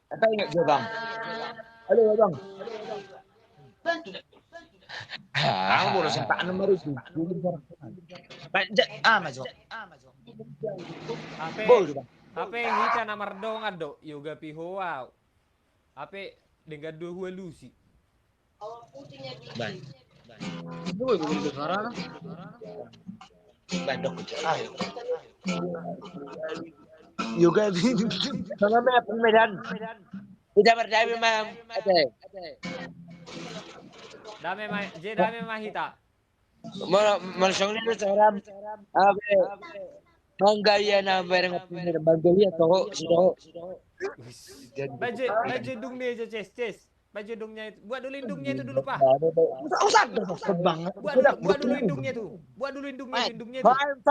Apa ingat gue bang? Halo bang. Aku baru sempat nomor itu. Maju. Ape Boleh bang. ape hita na mardong ado yoga pihoa. Ape dengan dua hua lusi. Bang. Boleh begitu sekarang. Bang dok. Ayo. Yoga sama apa Medan? Tidak berdaya memang. Ada. Dame mahita. Malusong nito sekarang. Abe. Manggaya na bareng pinir. Manggaya toho. Sito. Baju dungnya aja ces. Baju dungnya itu. Buat dulu indungnya itu dulu, Pak. Usah banget. Buat dulu indungnya tuh. Buat dulu indungnya tuh. Fine.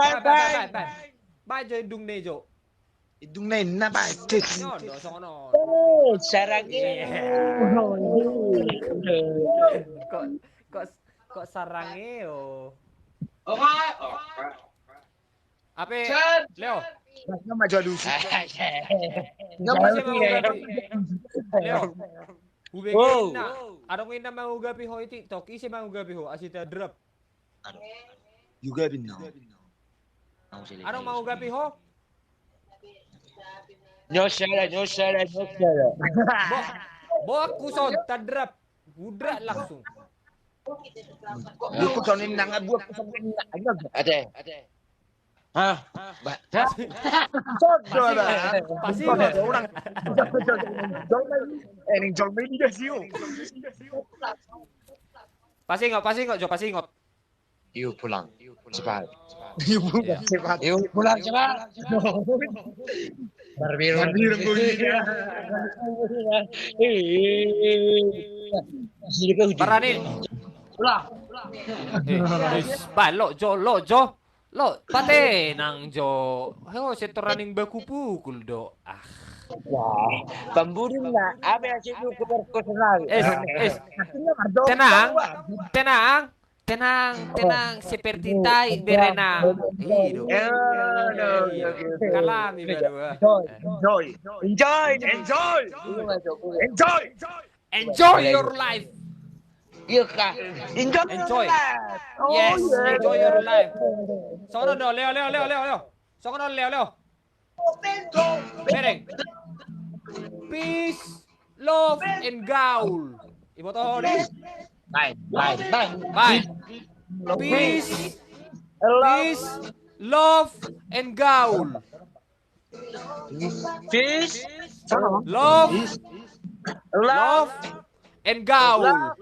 Bye. Baju indungnya, Jo. Idung na yun na ba? Nyono, sono. Sarang Kok kok kok sarangeo. Ape, Leo. Nggak maju dulu. Nggak masih mau gapi. Leo. Ubegin na. Adong ina mau gapi ho TikTok. Isi mau gapi ho asita drop. Juga binaw. Adong mau gapi ho? Nyosara. Bo aku son tadrap. Udra langsung. Buku sonin nanga buat sonin nanga. Ate. Hah? Sodo lah. Pasti orang. Ini jol media sih. Pasti nggak, Jo, pasti nggak. Yuk pulang. Cepat. Yuk pulang cepat. Barbirong bunyinya. Barani. Pulang. Lo Jo. Lo, pate nang Jo. Heo setoraning baku pukul do. Ah. Wah, pembunuh na. Apa yang situ keberkosan? Tenang. Seperti tai berenang. Hidup. Kalami berdua. Enjoy your life. Iya kak. Enjoy. Yes, enjoy your life. Sono do, Leo. Sono Leo. Bereng. Peace, love, and gaul. Ibu tahu nih. Bye. Peace, love, and gaul. Peace, love, and gaul.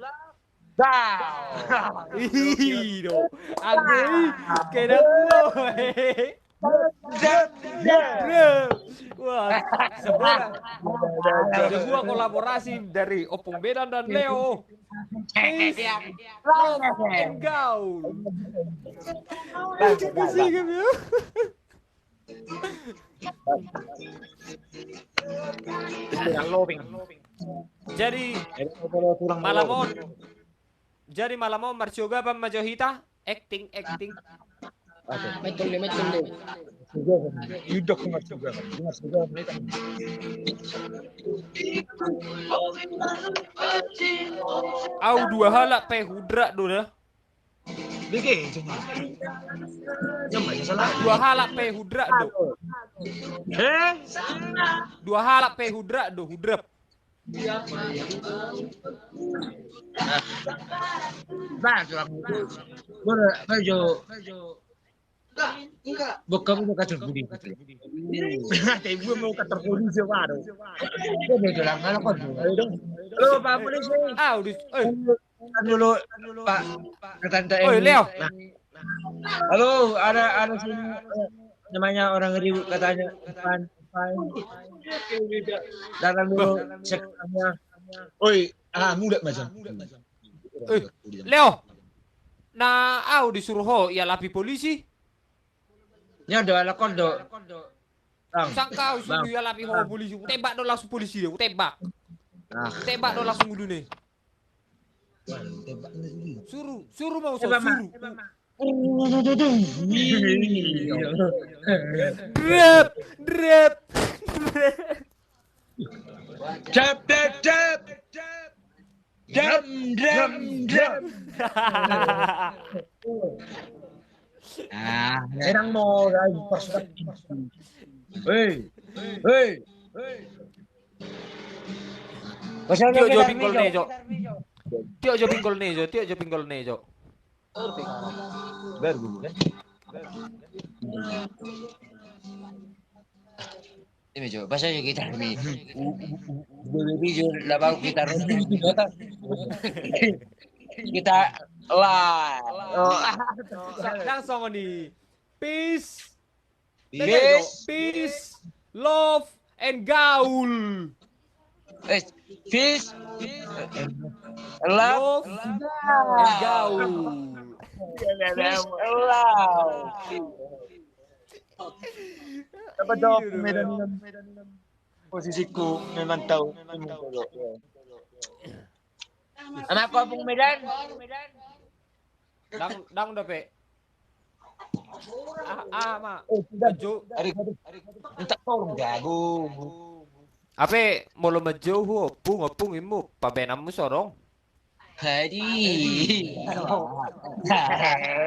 Hido, agay, kenapa? Wah, sebuah kolaborasi dari Opung Bedan dan Leo. Peace, love, and gaul. Lucu kesingkat ya. Jadi malam mau Marjoga apa Majohita acting. Metong deh. Yudok juga. Au dua halak pe hudra do dah. Bege cuma. Dua halak pe hudra do. Dua halak pe hudra do hudrap. Bokap mau kacau budi. Ibu mau kacau budi siapa? Kau bilang kalau kau halo Pak Polisi. Dulu Pak Tante. Leo. Halo, ada sini namanya orang ribut katanya. Dalam dulu sekolahnya. Muda macam. Leo. Disuruh ho ya lapi polisi. Nya ada lakon do. Sangka suruh ya lapi ho polisi. Tembak do langsung polisi dia, tembak. Tembak do langsung dulu nih. Suruh mau suruh. Drep. Jab, jab, jab. Drum, drum, drum. Serang mo, guys. Pasukan. Hey, hey. Pasal Tio lagi jo dah pinggol mejo. nih, Jo. Tio jo pinggol nih, Jo. Tio jo pinggol nih, Jo. Baru kan? Ini Jo, pasal jo gitar mi. Beli jo labau gitar kita lah. Oh, Langsung nih. Peace. Peace. Peace, love, and gaul. Peace. Love. And gaul. Peace. Love. Dapat daw medan posisiku memang tahu. Anak ko pong medan. Dang udah pe. Ma. Jo. Minta tolong gago. Ape molo majo hu opung imu pabenam mo sorong. Hadi.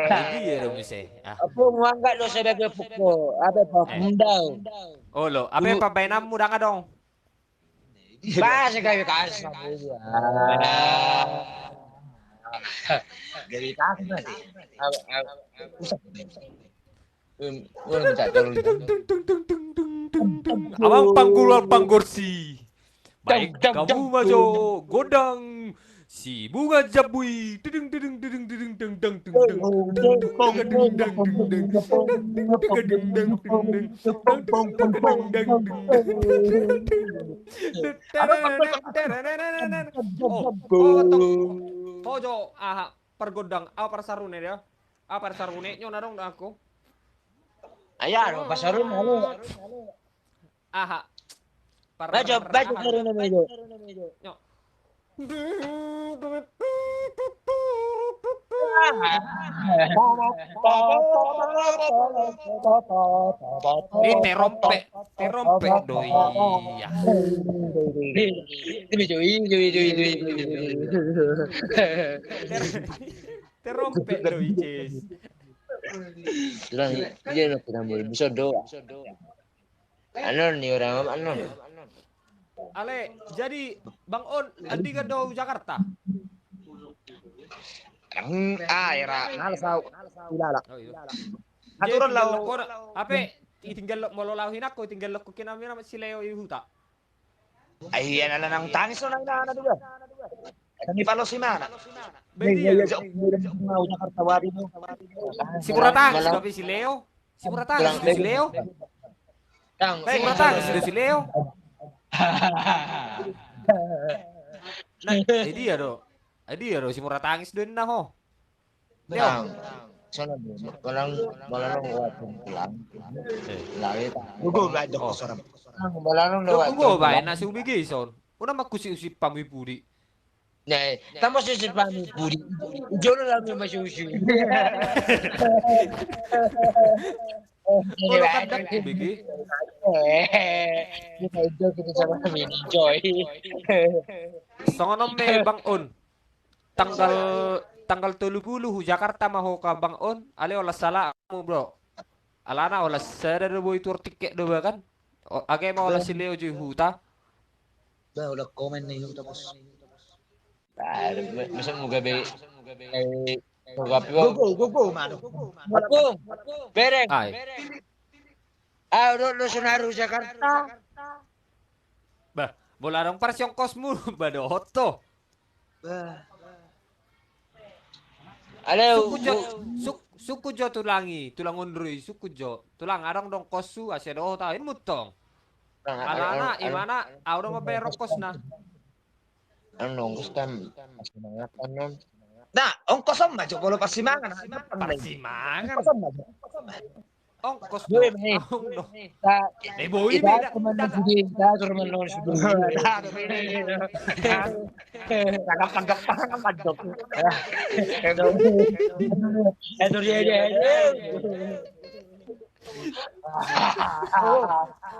Hindi ya dong ise. Apa muangkat lo sebagai pukul? Apa pemundau? Oh lo, ape pabenam mo dang dong. Bahasa kayak kasar. Dari kasar sih. Abang panggursi. Baik kamu maju godang si bunga jabui Tojo pergodang persarune dia. Persarune nyona dong aku. Ayah, pasarun halo. Baca sarune mejo. Nyok. Ini terompe doi ya. Ini joi. Terompe doi cis. Terang dia nak tambah bisa doa. Anon ni orang anon. Ale, jadi Bang On, andi ka daw Jakarta? Era nalasau. Ilala. Oh iya. Aturan law. Ape, itinggal mo lolahin ako, itinggal ko kinami na si Leo ihuta. Ay, yan na lang tangis na na diba? Ni Palo Simana. Bedi ya. Mau Jakarta wadi mo. Si Muratang, tapi si Leo. Si Muratang, si Leo. Si Muratang, si Leo. Nah, dia do si Muratangis doon na ho. Leo. Sana walang pulang. Lagi ta. Gugo ba do sorang. Walang lewat. Gugo ba na si ubigi son. Una makusi-usi pamipudi. Nah, tamo si pamipudi. Jono lang yung masusi. Kalau kadang ubigi. Kita enjoy kita sama kami enjoy. Songonom me Bang On. Tanggal 30 Jakarta maho ka Bang On. Ale olas sala mo bro. Alana olas sada do boy tour tiket do ba kan? Age mo olas si Leo ju huta. Ba udah komen nih tapos. Masa mo gabi. Go, mano. Bereng. Lo sunaru Jakarta. Bah, bola dong pars yung kosmo bado hoto. Alo, suku jo tulangi, tulang undrui, suku jo. Tulang arang dong kosu asedo tain mutong. Alana imana audo mabero kos na. Ano, gusto semangat anon. Nah, ongkos sama aja kalau persimangan. Persimangan. Ongkos Boy, dong. boy, kita teman kita suruh menolong sebelum. Tanggap padok. Itu dia.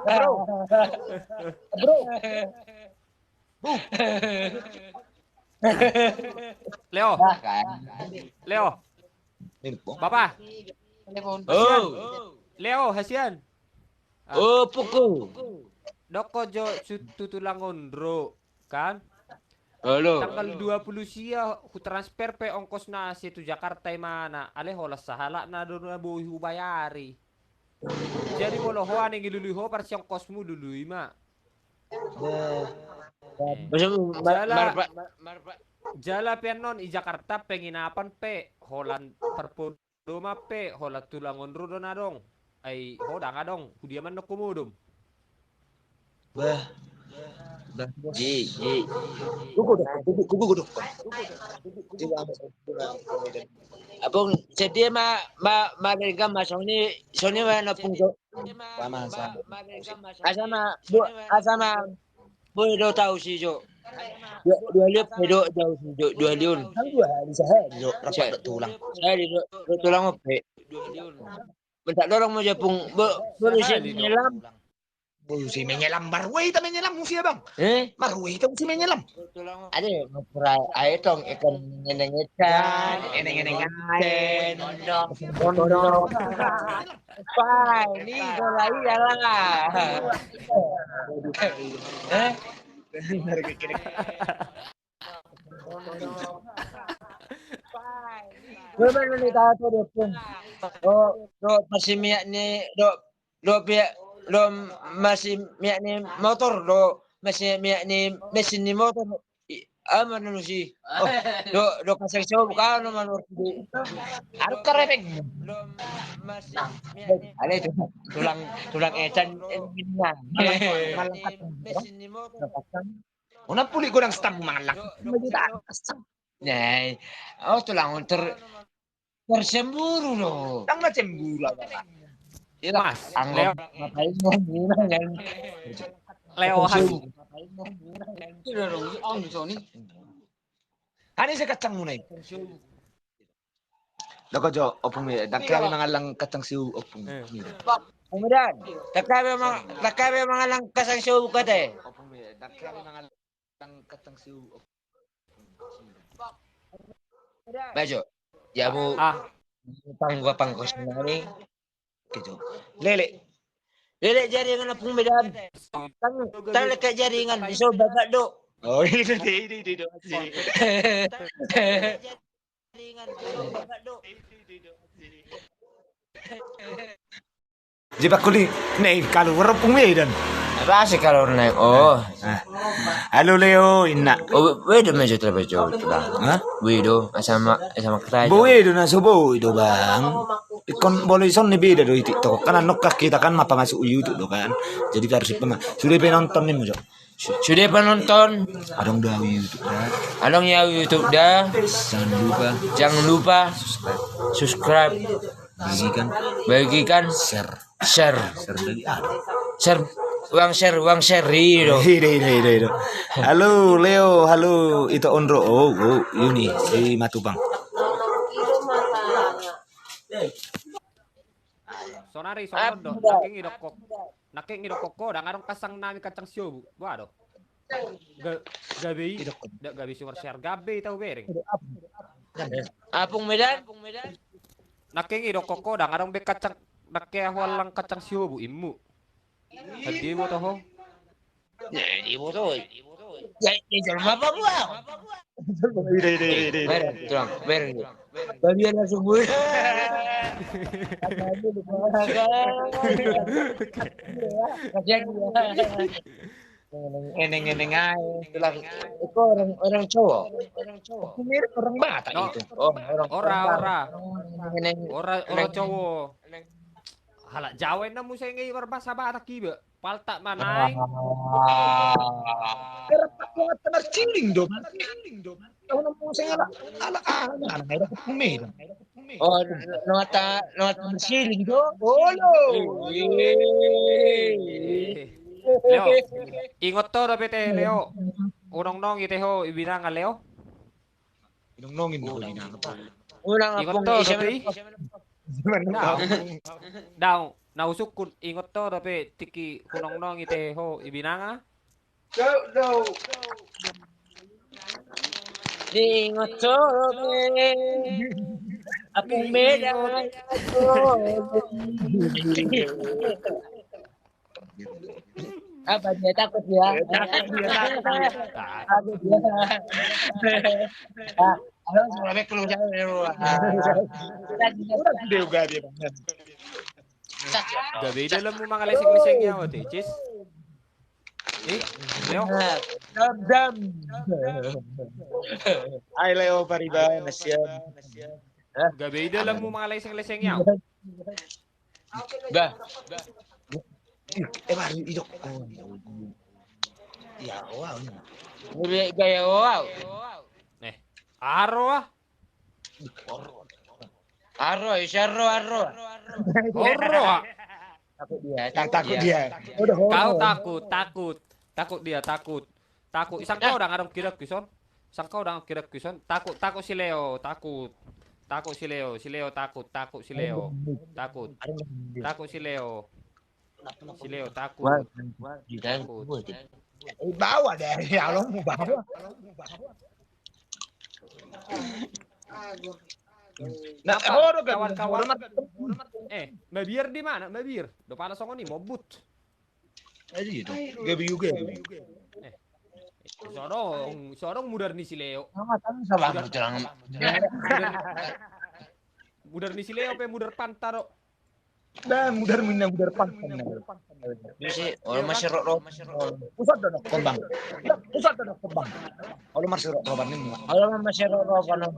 Bro. Leo, Nah, kan. Leo, Bapak, Oh. Leo, Hasian. Oh, puku. Doko jo tutulang ondro, kan? Halo. Tanggal 20 sia ku transfer pe ongkos na situ Jakarta mana. Ale holas sahala na doon na buhi bayari. Jadi bolo ho ane ngilului ho par siyang ongkosmu dulu ima. Macam Jala marpa. jala penon i Jakarta penginapan pe holan perpodoma pe hola tulang ondro do na dong. Ay hoda nga dong kudiaman no kumudum. Bah. Ji. Kuku duduk. Abang sedia mereka masuk ni Sony mana pun tu. Asama boleh do tahu sih jo. Dua liuk do jauh sih jo 2 liun. Kan dua hari saya duduk rapat tulang. Saya di tulang apa? Bentar dorong mau japung boleh sih menyelam. Si menyelam marway ta menyelam musia bang. Marway ta si menyelam. Ada memprai air tong ikan nengengetan, Eneng-enengan. bondo. Pai, ni golai lah. Benar ni tahu tu dia pun. Do masih miak ni do pihak do masih miak ni motor do masih miak ni mesin ni motor. Aman nu si. Do kasih show bukan manur di. Arep karepeng. Do masih miak ni. Ada itu tulang ecan Malangkat. mesin ni motor. Una puli ko ng stamp malak. Nyai, tulang tersemburu loh. Tang macembura. Mas, Leo, Ngapain kan? Leo Hasu. Ani sa kacang mo na Dako jo opung mi. Dakya mga lang kacang siu opung. Kemudian, takabe mga lang kasang show ka te. Opung mi. Dakya mga lang kacang siu opung. Bajo, ya mo pangkos na ni. Gitu. Lele. Dili jaringan na pong medan. Tang ka jaringan iso baga do. Oh, ini. Jaringan iso baga do. Jebak kuli. Nei kalau werpung mi dan. Apa sih kalau naik? Oh. Halo Leo, inna. Oh, wait meja terbajo tulang. Hah? Wido sama kerja. Boy do na subo do bang. Ikon boleh son ni beda do TikTok. Kan anok kita kan mapa masuk YouTube do kan. Jadi harus sudah penonton nih mo. Sudah penonton? Adong do YouTube kan. Adong ya YouTube dah. Jangan lupa subscribe. Bagikan share. Uang share itu. Hido. Halo Leo, halo itu Ondro. Oh, ini si Matubang. Sonari do. Naking idok koko dangarong kasang nami kacang siu. Waduh. Gabi. Gabi sugar share gabi tahu bering. Apung Medan. Naking idok koko dangarong be kacang nakya walang kacang siu bu imu. Hadi mo to ho. Di mo to. Ya, apa gua? Bereng. Bagian langsung gue. Eneng aja. Itu orang cowok. Mirip orang Batak itu. Oh, Ora cowok. Halak Jawa na mo saya ngay berbahasa Batak iba. Paltak manay. Kerapat banget benar ciling dong. Tahu namun saya ala ada pemain. Oh, nota bersiling do. Olo. Leo, ingot to dapat Leo. Unong nong ite ho ibinang Leo. Inong-nongin mo binang pa. Unang Ingot apong to isa dapat. Daw, nausuk kun ingot to dapat tiki unong nong ite ho ibinanga. Go. Di ngocobe. Aku beda. Apa dia takut ya? Takut dia. Halo, sebenarnya keluar dari rumah. Udah gede juga dia. Gak beda lah mo mga leseng-lesengnya o Cis. Leo. Dam. Ay Leo Pariba, nasyan. Gak beda lang mo mga leseng-lesengnya. Bah. Baru idok. Ya, wow. Uri gaya wow. Aro ah. Arro, isyarro, arro. Oro ah. Takut dia. Kau takut. Takut dia, takut. Isang kau udah ngarang kira kison. Takut si Leo, takut. Takut si Leo, takut si Leo. Takut si Leo. Takut. Bawa deh, ya Allah mau bawa. Nah, kawan-kawan. Mabir di mana? Mabir. Do pala songo ni mobut. Aji itu. Gabi juga. Sorong mudar ni si Leo. Mudar ni si Leo pe mudar pantaro. Dan mudar pan. Bisi, orang masih rok. Pusat dah kembang. Kalau masih rok ini. Orang masih rok kono.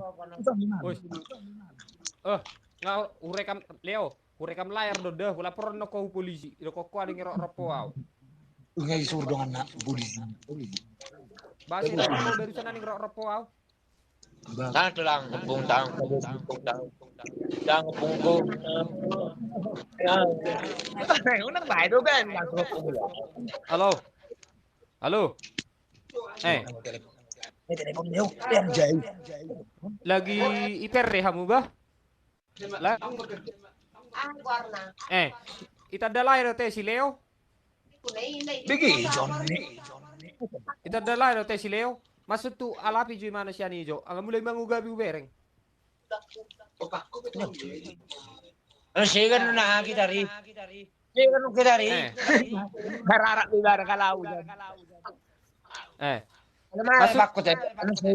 Nga urekam Leo, urekam layar do dah, wala poro no ko polisi. Do ko ada ngero ropo aw. Ngai sur dong anak polisi. Basi na ko dari sana ngero ropo aw. Tang tulang ngepung tang ngepung. Unang baik do kan. Halo. Telepon Leo, yang jauh. Lagi iper deh kamu bah? Lah. Ita dalay rote si Leo. Bigi Johnny. Ita dalay rote si Leo. Masuk tu alapi juy mana siya ni Jo. Ang mulai mangugabi ubereng. Ano siya na kita ri. Hararak di bar kalau. Masuk takut ya. Ano siya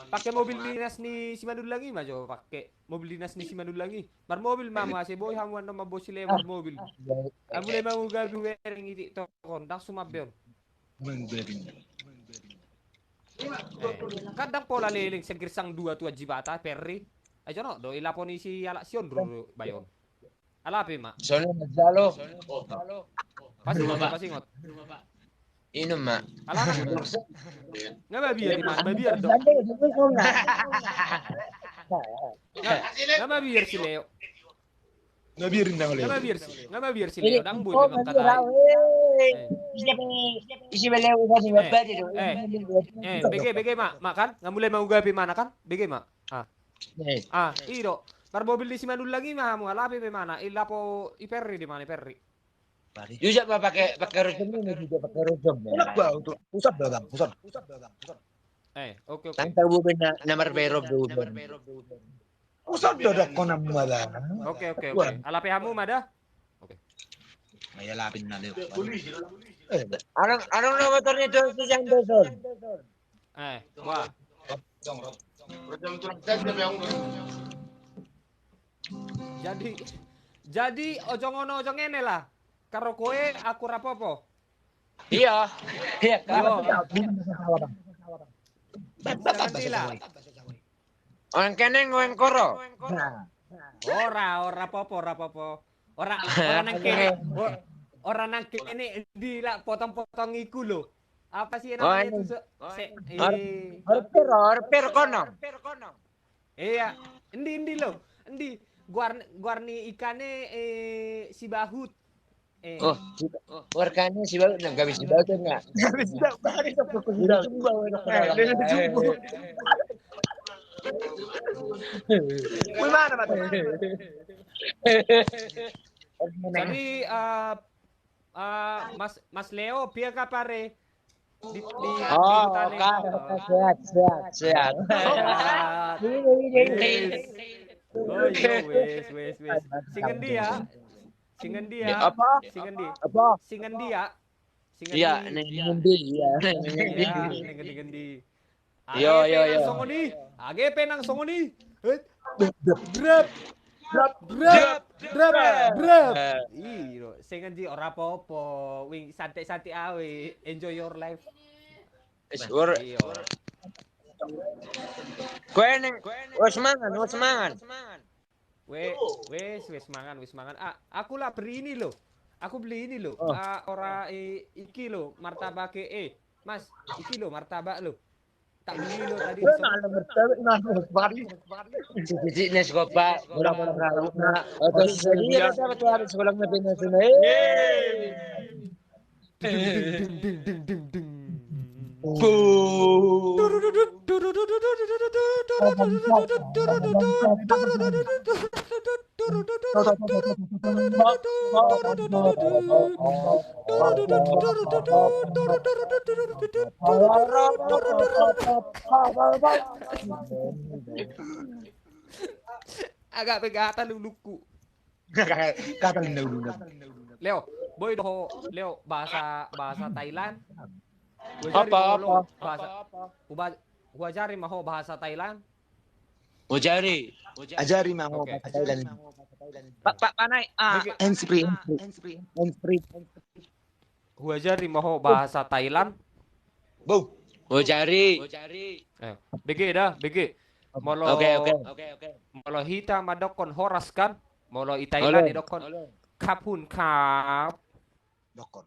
pakai mobil dinas ni si Mandul lagi mah Jo, pakai mobil dinas ni si Mandul lagi. Mar mobil mama si boy hamuan nama bos lebar mobil. Ang mulai mangugabi ubereng iti to kondak sumabion. Kadang pola leling segirsang dua tua jibata perri. Ayo no do ilaponi si alak sion dulu bayon. Alapi mak. Soalnya majalo. Pasti ngot. Inom mak. Alakan. Nggak babiar di mana? Babiar do. Nggak babiar si Leo. Nabirin na ulit. Nggak babiar si Leo. Dang bun memang kata. Isi belew ba ni bapak itu. BG mak kan? Nggak mulai mau gapi mana kan? BG mak. Iro. Par mobil di Simandul lagi mah mau alapi pe mana? Ilapo iperri di mana iperri? Juga pakai rujum ini juga pakai rujum. Pusat dagang. Oke. Tangkal bu benar nomor bero bu. Pusat dagang konam mala. Oke. Alapi hamu mada? Oke. May alapin na Leo. Anong motornya itu si Jandosol? Wah. Jadi ojo ngono ojo ngene lah. Karo kowe aku rapopo. Iya. Orang kene ngoen koro. Ora popo. Ora nang kene di lah potong-potong iku lho. Apa sih namanya itu? Orper kono. Iya, endi lho. Endi guarni ikane si bahut. Warkanya si bahut enggak bisa bahut enggak. Jadi Mas Leo, biar ka pare. Di Oh, tali. sehat. Sehat. Wes. Oh iya, wes. Singendi ya. Singendi ya. Apa? Singendi. Apa? Singendi ya. Iya, ngendi ya. Ngendi. Yo. AGP nang songoni. Grab. Iyo, sing ngendi ora apa-apa. Wing santai-santai awe. Enjoy your life. Sur. Iya. Kowe ning wis mangan. Wes mangan. Aku lah beli ini loh. Aku beli ini loh. Ora iki loh, martabak Mas, iki loh martabak loh. Tak beli loh tadi. Jadi nes kopa, bola-bola ralu na. Terus dia dapat harus sekolah lebih nasional. Agak pegatan luluku. Kata luna. Leo, boy doho Leo bahasa Thailand. Apa? Wajari maho bahasa Thailand. Ujari. Ajari mau Oke. kata Thailand. Pak Panai. Handsfree. Wajari maho bahasa Thailand. Bo. Ujari. BG dah, BG. Molo Oke. Molo hita madokon horas kan. Molo i Thailand Oleh. idokon kapun kap. Dokon.